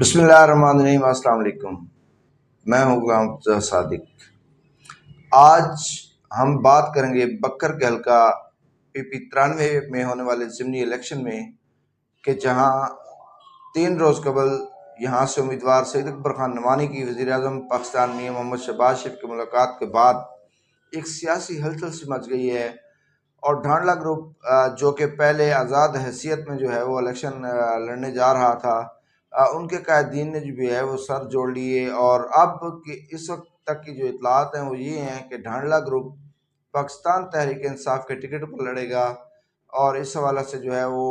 بسم اللہ الرحمن الرحیم۔ السلام علیکم، میں ہوں غلام صادق۔ آج ہم بات کریں گے بکر کے حلقہ PP93 میں ہونے والے ضمنی الیکشن میں کہ جہاں 3 روز قبل یہاں سے امیدوار سید اکبر خان نعمانی کی وزیر اعظم پاکستان میاں محمد شہباز شریف کی ملاقات کے بعد ایک سیاسی ہلچل سی مچ گئی ہے، اور ڈھانڈلا گروپ جو کہ پہلے آزاد حیثیت میں جو ہے وہ الیکشن لڑنے جا رہا تھا، ان کے قائدین نے جو بھی ہے وہ سر جوڑ لیے، اور اب اس وقت تک کی جو اطلاعات ہیں وہ یہ ہیں کہ ڈھانڈلا گروپ پاکستان تحریک انصاف کے ٹکٹ پر لڑے گا، اور اس حوالے سے جو ہے وہ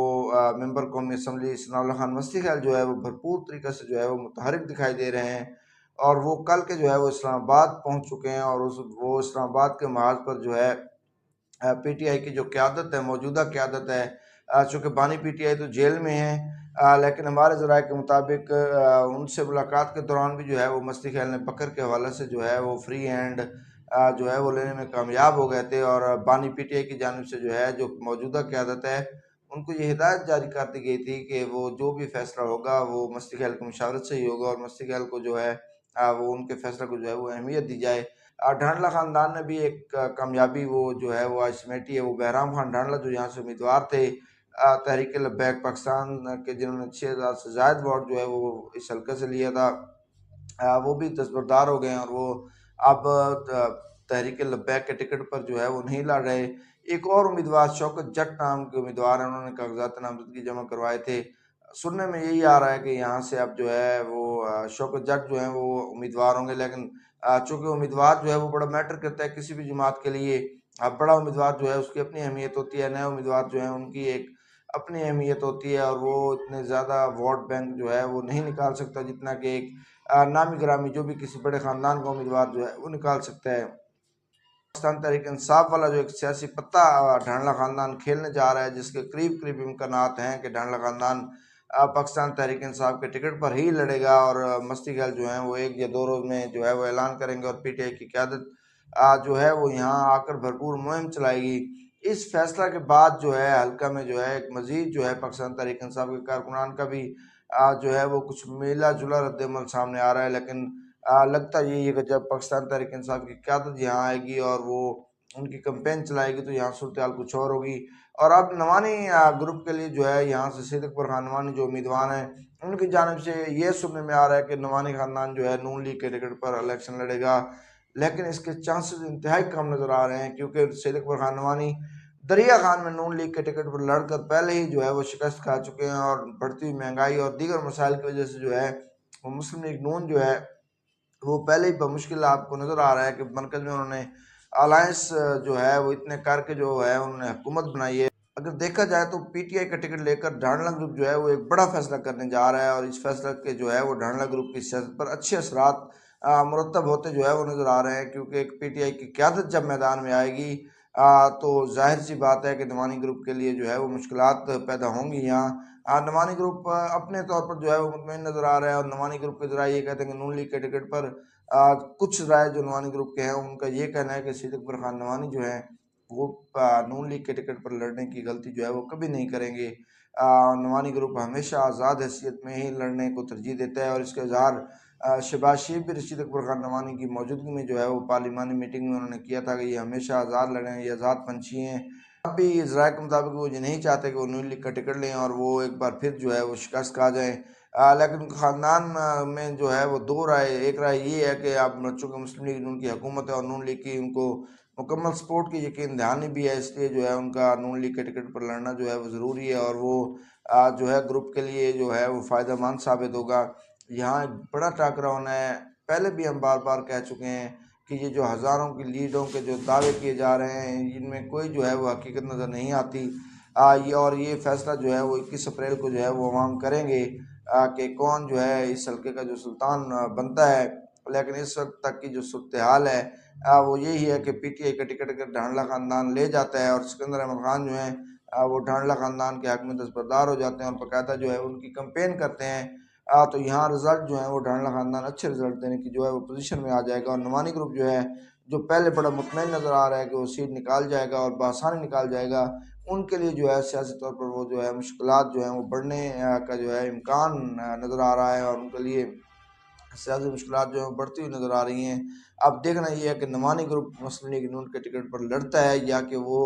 ممبر قومی اسمبلی ثناء اللہ خان مستی خیل جو ہے وہ بھرپور طریقے سے جو ہے وہ متحرک دکھائی دے رہے ہیں، اور وہ کل کے جو ہے وہ اسلام آباد پہنچ چکے ہیں، اور وہ اسلام آباد کے محاذ پر جو ہے PTI کی جو قیادت ہے، موجودہ قیادت ہے، چونکہ بانی PTI تو جیل میں ہیں، لیکن ہمارے ذرائع کے مطابق ان سے ملاقات کے دوران بھی جو ہے وہ مستی خیل نے بکر کے حوالے سے جو ہے وہ فری ہینڈ جو ہے وہ لینے میں کامیاب ہو گئے تھے، اور بانی PTI کی جانب سے جو ہے جو موجودہ قیادت ہے ان کو یہ ہدایت جاری کر دی گئی تھی کہ وہ جو بھی فیصلہ ہوگا وہ مستی خیل کی مشاورت سے ہی ہوگا، اور مستی خیل کو جو ہے وہ ان کے فیصلہ کو جو ہے وہ اہمیت دی جائے۔ ڈھانڈلا خاندان نے بھی ایک کامیابی وہ جو ہے وہ آج سمیٹی ہے۔ وہ بہرام خان ڈھانڈلا جو یہاں سے امیدوار تھے تحریک لبیک پاکستان کے، جنہوں نے 6000 سے زائد ووٹ جو ہے وہ اس حلقے سے لیا تھا، وہ بھی دستبردار ہو گئے ہیں، اور وہ اب تحریک لبیک کے ٹکٹ پر جو ہے وہ نہیں لڑ رہے۔ ایک اور امیدوار شوکت جٹ نام کے امیدوار ہیں، انہوں نے کاغذات نامزدگی جمع کروائے تھے۔ سننے میں یہی آ رہا ہے کہ یہاں سے اب جو ہے وہ شوکت جٹ جو ہیں وہ امیدوار ہوں گے، لیکن چونکہ امیدوار جو ہے وہ بڑا میٹر کرتا ہے کسی بھی جماعت کے لیے۔ بڑا امیدوار جو ہے اس کی اپنی اہمیت ہوتی ہے، نئے امیدوار جو ہیں ان کی ایک اپنی اہمیت ہوتی ہے، اور وہ اتنے زیادہ ووٹ بینک جو ہے وہ نہیں نکال سکتا جتنا کہ ایک نامی گرامی جو بھی کسی بڑے خاندان کا امیدوار جو ہے وہ نکال سکتا ہے۔ پاکستان تحریک انصاف والا جو ایک سیاسی پتہ ڈھانڈلا خاندان کھیلنے جا رہا ہے، جس کے قریب قریب امکانات ہیں کہ ڈھانڈلا خاندان پاکستان تحریک انصاف کے ٹکٹ پر ہی لڑے گا، اور مستی خیل جو ہیں وہ 1 یا 2 روز میں جو ہے وہ اعلان کریں گے، اور PTI کی قیادت جو ہے وہ یہاں آ کر بھرپور مہم چلائے گی۔ اس فیصلہ کے بعد جو ہے حلقہ میں جو ہے ایک مزید جو ہے پاکستان تحریک انصاف کے کارکنان کا بھی جو ہے وہ کچھ ملا جلا رد عمل سامنے آ رہا ہے، لیکن لگتا یہی ہے کہ جب پاکستان تحریک انصاف کی قیادت یہاں آئے گی اور وہ ان کی کمپین چلائے گی تو یہاں صورتحال کچھ اور ہوگی۔ اور اب نعمانی گروپ کے لیے جو ہے یہاں سے سید اکبر خان نعمانی جو امیدوار ہیں ان کی جانب سے یہ سننے میں آ رہا ہے کہ نعمانی خاندان جو ہے نون لیگ کے ٹکٹ پر الیکشن لڑے گا، لیکن اس کے چانسز انتہائی کم نظر آ رہے ہیں، کیونکہ سید اکبر خان نعمانی دریا خان میں نون لیگ کے ٹکٹ پر لڑ کر پہلے ہی جو ہے وہ شکست کھا چکے ہیں، اور بڑھتی ہوئی مہنگائی اور دیگر مسائل کی وجہ سے جو ہے وہ مسلم لیگ نون جو ہے وہ پہلے ہی بمشکل آپ کو نظر آ رہا ہے کہ مرکز میں انہوں نے الائنس جو ہے وہ اتنے کر کے جو ہے انہوں نے حکومت بنائی ہے۔ اگر دیکھا جائے تو PTI کا ٹکٹ لے کر ڈھانڈلا گروپ جو ہے وہ ایک بڑا فیصلہ کرنے جا رہا ہے، اور اس فیصلہ کے جو ہے وہ ڈھانڈلا گروپ کی سیاست پر اچھے اثرات مرتب ہوتے جو ہے وہ نظر آ رہے ہیں، کیونکہ ایک PTI کی قیادت جب میدان میں آئے گی تو ظاہر سی بات ہے کہ نعمانی گروپ کے لیے جو ہے وہ مشکلات پیدا ہوں گی۔ یہاں نعمانی گروپ اپنے طور پر جو ہے وہ مطمئن نظر آ رہا ہے، اور نعمانی گروپ کے ذرائع یہ کہتے ہیں کہ نون لیگ کے ٹکٹ پر کچھ رائے جو نعمانی گروپ کے ہیں ان کا یہ کہنا ہے کہ سید اکبر خان نعمانی جو ہیں وہ نون لیگ کے ٹکٹ پر لڑنے کی غلطی جو ہے وہ کبھی نہیں کریں گے۔ نعمانی گروپ ہمیشہ آزاد حیثیت میں ہی لڑنے کو ترجیح دیتا ہے، اور اس کا اظہار شہباز شریف بھی رشید اکبر خان نعمانی کی موجودگی میں جو ہے وہ پارلیمانی میٹنگ میں انہوں نے کیا تھا کہ یہ ہمیشہ آزاد لڑیں، یہ آزاد پنچھی ہیں۔ اب بھی ذرائع کے مطابق وہ یہ نہیں چاہتے کہ وہ نون لیگ کا ٹکٹ لیں اور وہ ایک بار پھر جو ہے وہ شکست کھا جائیں، لیکن خاندان میں جو ہے وہ 2 رائے، ایک رائے یہ ہے کہ اب چونکہ مسلم لیگ نون کی حکومت ہے اور نون لیگ کی ان کو مکمل سپورٹ کی یقین دہانی بھی ہے، اس لیے جو ہے ان کا نون لیگ کے ٹکٹ پر لڑنا جو ہے وہ ضروری ہے، اور وہ جو ہے گروپ کے لیے جو ہے وہ فائدہ مند ثابت ہوگا۔ یہاں ایک بڑا ٹاکرا ہونا ہے، پہلے بھی ہم بار بار کہہ چکے ہیں کہ یہ جو ہزاروں کی لیڈوں کے جو دعوے کیے جا رہے ہیں ان میں کوئی جو ہے وہ حقیقت نظر نہیں آتی، اور یہ فیصلہ جو ہے وہ 21 اپریل کو جو ہے وہ عوام کریں گے کہ کون جو ہے اس حلقے کا جو سلطان بنتا ہے، لیکن اس وقت تک کی جو صورتحال ہے وہ یہی ہے کہ PTI کا ٹکٹ اگر ڈھانڈلا خاندان لے جاتا ہے اور سکندر احمد خان جو ہیں وہ ڈھانڈلا خاندان کے حق میں دستبردار ہو جاتے ہیں اور باقاعدہ جو ہے ان کی کمپین کرتے ہیں، تو یہاں رزلٹ جو ہیں وہ ڈھانڈلا خاندان اچھے رزلٹ دینے کی جو ہے وہ پوزیشن میں آ جائے گا، اور نعمانی گروپ جو ہے جو پہلے بڑا مطمئن نظر آ رہا ہے کہ وہ سیٹ نکال جائے گا اور بآسانی نکال جائے گا، ان کے لیے جو ہے سیاسی طور پر وہ جو ہے مشکلات جو ہیں وہ بڑھنے کا جو ہے امکان نظر آ رہا ہے، اور ان کے لیے سیاسی مشکلات جو ہیں بڑھتی ہوئی نظر آ رہی ہیں۔ اب دیکھنا یہ ہے کہ نعمانی گروپ مسلم لیگ نون کے ٹکٹ پر لڑتا ہے، یا کہ وہ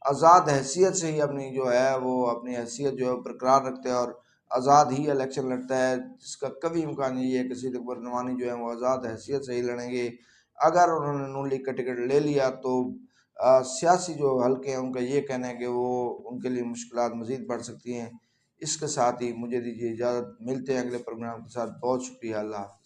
آزاد حیثیت سے ہی اپنی جو ہے وہ اپنی حیثیت جو ہے برقرار رکھتا ہے اور آزاد ہی الیکشن لڑتا ہے، جس کا کبھی امکان نہیں ہے کہ سید اکبر نعمانی جو ہے وہ آزاد حیثیت سے ہی لڑیں گے۔ اگر انہوں نے نون لیگ کا ٹکٹ لے لیا تو سیاسی جو حلقے ہیں ان کا یہ کہنا ہے کہ وہ ان کے لیے مشکلات مزید بڑھ سکتی ہیں۔ اس کے ساتھ ہی مجھے دیجیے اجازت، ملتے ہیں اگلے پروگرام کے ساتھ۔ بہت شکریہ، اللہ حافظ۔